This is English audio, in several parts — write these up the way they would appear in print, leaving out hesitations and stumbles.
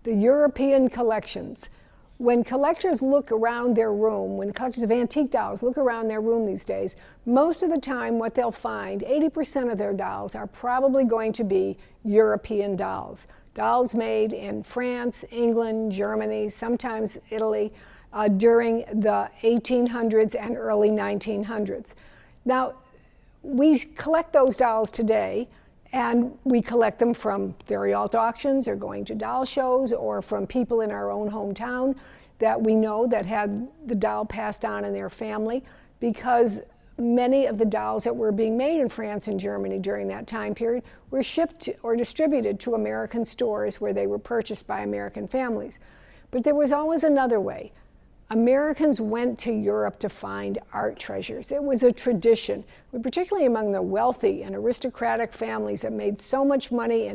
the European collections. When collectors look around their room, when collectors of antique dolls look around their room these days, most of the time what they'll find, 80% of their dolls are probably going to be European dolls. Dolls made in France, England, Germany, sometimes Italy, during the 1800s and early 1900s. Now, we collect those dolls today, and we collect them from Theriault auctions or going to doll shows or from people in our own hometown that we know that had the doll passed on in their family, because many of the dolls that were being made in France and Germany during that time period were shipped or distributed to American stores where they were purchased by American families. But there was always another way. Americans went to Europe to find art treasures. It was a tradition, particularly among the wealthy and aristocratic families that made so much money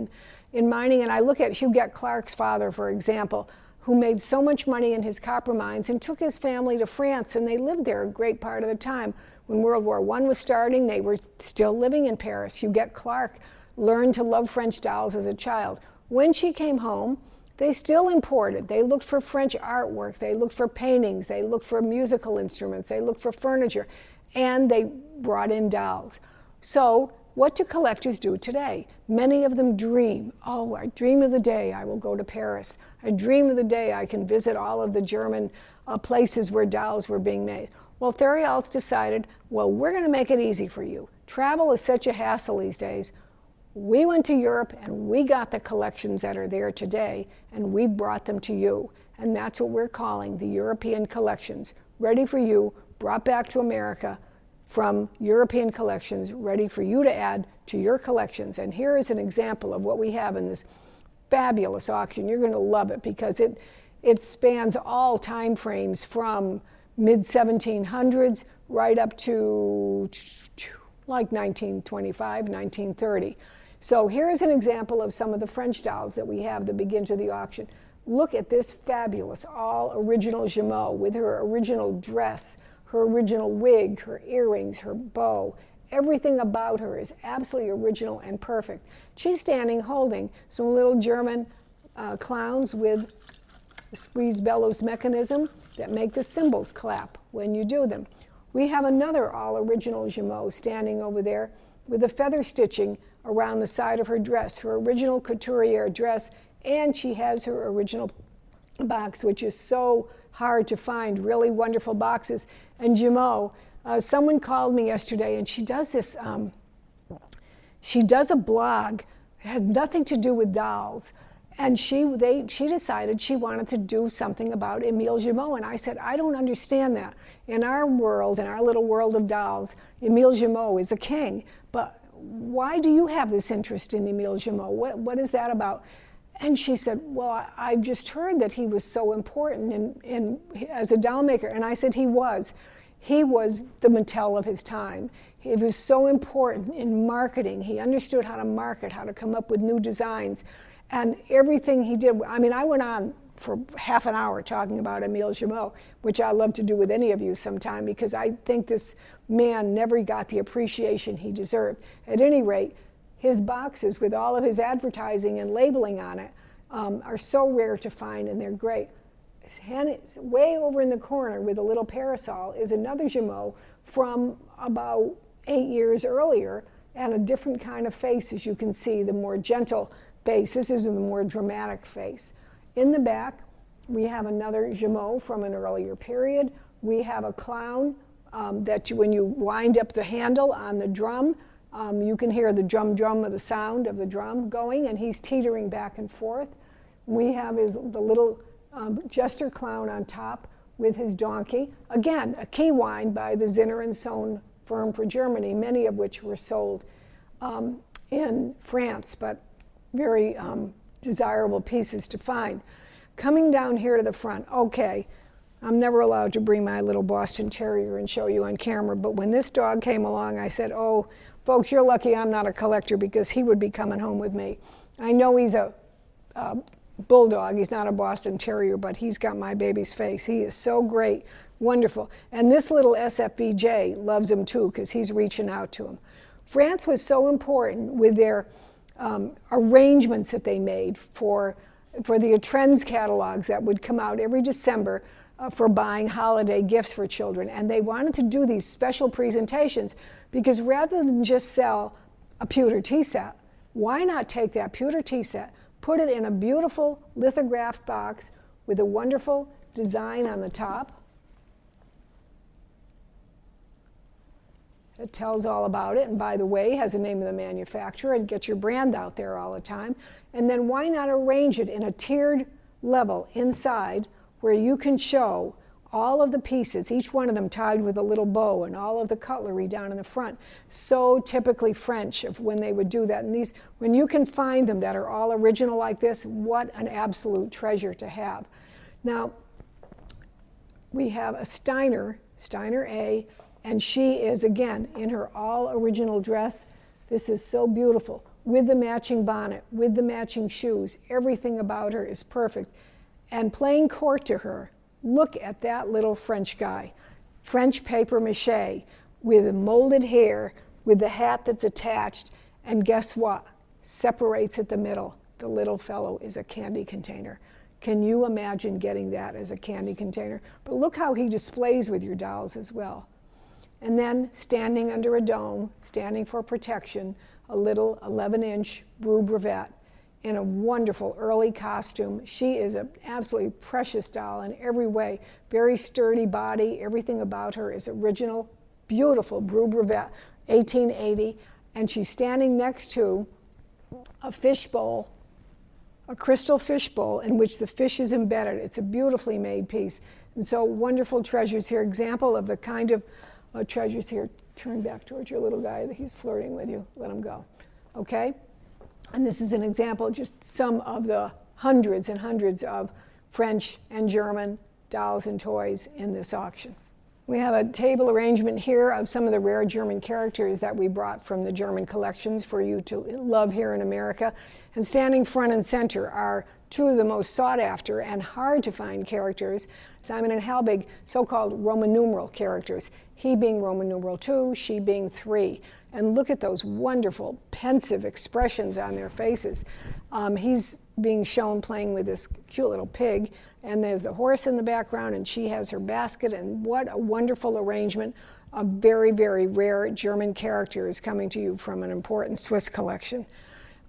in mining. And I look at Huguette Clark's father, for example, who made so much money in his copper mines and took his family to France, and they lived there a great part of the time. When World War I was starting, they were still living in Paris. Huguette Clark learned to love French dolls as a child. When she came home, they still imported. They looked for French artwork, they looked for paintings, they looked for musical instruments, they looked for furniture, and they brought in dolls. So what do collectors do today? Many of them dream. Oh, I dream of the day I will go to Paris. I dream of the day I can visit all of the German places where dolls were being made. Well, Theriault's decided, well, we're going to make it easy for you. Travel is such a hassle these days. We went to Europe and we got the collections that are there today, and we brought them to you. And that's what we're calling the European collections. Ready for you, brought back to America from European collections, ready for you to add to your collections. And here is an example of what we have in this fabulous auction. You're going to love it because it spans all time frames from mid-1700s right up to like 1925, 1930. So here's an example of some of the French dolls that we have that begin to the auction. Look at this fabulous, all original Gemot with her original dress, her original wig, her earrings, her bow. Everything about her is absolutely original and perfect. She's standing holding some little German clowns with a squeeze bellows mechanism that make the cymbals clap when you do them. We have another all original Gemot standing over there with the feather stitching around the side of her dress, her original couturier dress, and she has her original box, which is so hard to find, really wonderful boxes. And Gemot, someone called me yesterday, and she does this, she does a blog, it has nothing to do with dolls, and she decided she wanted to do something about Emile Gemot, and I said, I don't understand that. In our world, in our little world of dolls, Emile Gemot is a king, but why do you have this interest in Emile Gemot? What is that about? And she said, well, I've just heard that he was so important as a doll maker. And I said, he was. He was the Mattel of his time. He was so important in marketing. He understood how to market, how to come up with new designs. And everything he did, I mean, I went on for half an hour talking about Emile Gemot, which I love to do with any of you sometime, because I think this man never got the appreciation he deserved. At any rate, his boxes with all of his advertising and labeling on it are so rare to find, and they're great. Way over in the corner with a little parasol is another Gemot from about 8 years earlier, and a different kind of face, as you can see, the more gentle face. This is the more dramatic face. In the back, we have another Gemot from an earlier period. We have a clown that when you wind up the handle on the drum, you can hear the drum of the sound of the drum going, and he's teetering back and forth. We have the little jester clown on top with his donkey. Again, a key wind by the Zinner and Sohn firm for Germany, many of which were sold in France, but very desirable pieces to find. Coming down here to the front, okay, I'm never allowed to bring my little Boston Terrier and show you on camera, but when this dog came along, I said, oh, folks, you're lucky I'm not a collector, because he would be coming home with me. I know he's a bulldog, he's not a Boston Terrier, but he's got my baby's face. He is so great, wonderful. And this little SFBJ loves him too, because he's reaching out to him. France was so important with their arrangements that they made for for the trends catalogs that would come out every December for buying holiday gifts for children. And they wanted to do these special presentations because rather than just sell a pewter tea set, why not take that pewter tea set, put it in a beautiful lithographed box with a wonderful design on the top. It tells all about it, and by the way, has the name of the manufacturer, and get your brand out there all the time. And then why not arrange it in a tiered level inside where you can show all of the pieces, each one of them tied with a little bow, and all of the cutlery down in the front. So typically French of when they would do that. And these, when you can find them that are all original like this, what an absolute treasure to have. Now, we have a Steiner A, and she is, again, in her all original dress. This is so beautiful, with the matching bonnet, with the matching shoes. Everything about her is perfect. And playing court to her, look at that little French guy. French paper mache, with molded hair, with the hat that's attached, and guess what? Separates at the middle. The little fellow is a candy container. Can you imagine getting that as a candy container? But look how he displays with your dolls as well. And then standing under a dome, standing for protection, a little 11-inch Bru Brevette in a wonderful early costume. She is an absolutely precious doll in every way. Very sturdy body, everything about her is original, beautiful Bru Brevette, 1880. And she's standing next to a fishbowl, a crystal fishbowl in which the fish is embedded. It's a beautifully made piece. And so wonderful treasures here, example of the kind of treasures here. Turn back towards your little guy that he's flirting with you. Let him go. Okay? And this is an example, just some of the hundreds and hundreds of French and German dolls and toys in this auction. We have a table arrangement here of some of the rare German characters that we brought from the German collections for you to love here in America. And standing front and center are two of the most sought after and hard to find characters, Simon and Halbig, so-called Roman numeral characters, he being Roman numeral 2, she being 3. And look at those wonderful, pensive expressions on their faces. He's being shown playing with this cute little pig, and there's the horse in the background, and she has her basket, and what a wonderful arrangement of very, very rare German characters coming to you from an important Swiss collection.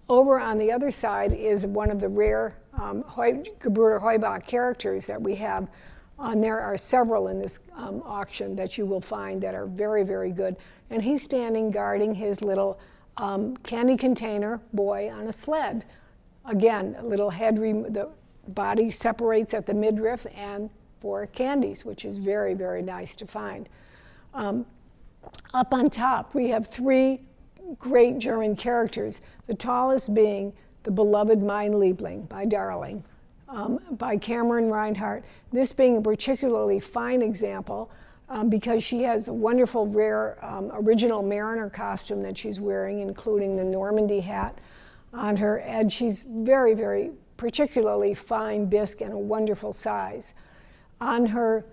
Over on the other side is one of the rare Gebrüder Heubach characters that we have. There are several in this auction that you will find that are very, very good. And he's standing guarding his little candy container boy on a sled. Again, a little head, the body separates at the midriff and for candies, which is very, very nice to find. Up on top, we have 3 great German characters, the tallest being the beloved Mein Liebling by Darling, by Cameron Reinhardt. This being a particularly fine example because she has a wonderful, rare, original mariner costume that she's wearing, including the Normandy hat on her, and she's very, very particularly fine bisque and a wonderful size. On her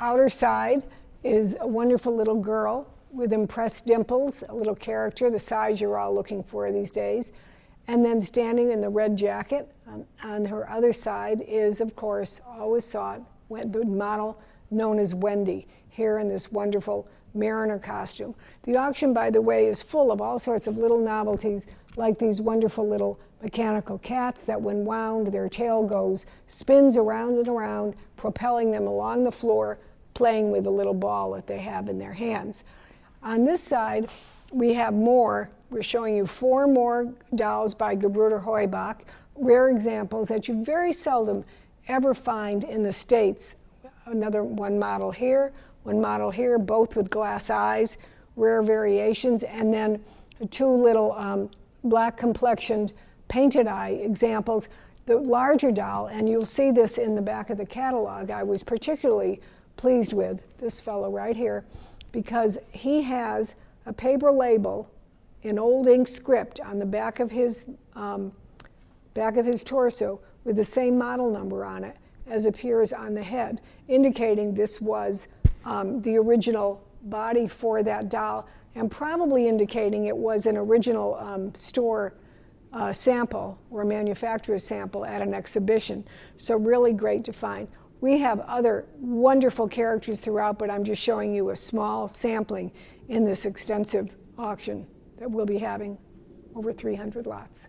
outer side is a wonderful little girl with impressed dimples, a little character, the size you're all looking for these days. And then standing in the red jacket on her other side is, of course, always sought, the model known as Wendy, here in this wonderful mariner costume. The auction, by the way, is full of all sorts of little novelties, like these wonderful little mechanical cats that when wound, their tail spins around and around, propelling them along the floor, playing with a little ball that they have in their hands. On this side, we have more. We're showing you 4 more dolls by Gebrüder Heubach, rare examples that you very seldom ever find in the States. Another one model here, both with glass eyes, rare variations, and then 2 little black complexioned painted eye examples. The larger doll, and you'll see this in the back of the catalog, I was particularly pleased with this fellow right here, because he has a paper label in old ink script on the back of his torso with the same model number on it as appears on the head, indicating this was the original body for that doll, and probably indicating it was an original store sample or a manufacturer's sample at an exhibition. So really great to find. We have other wonderful characters throughout, but I'm just showing you a small sampling in this extensive auction that we'll be having over 300 lots.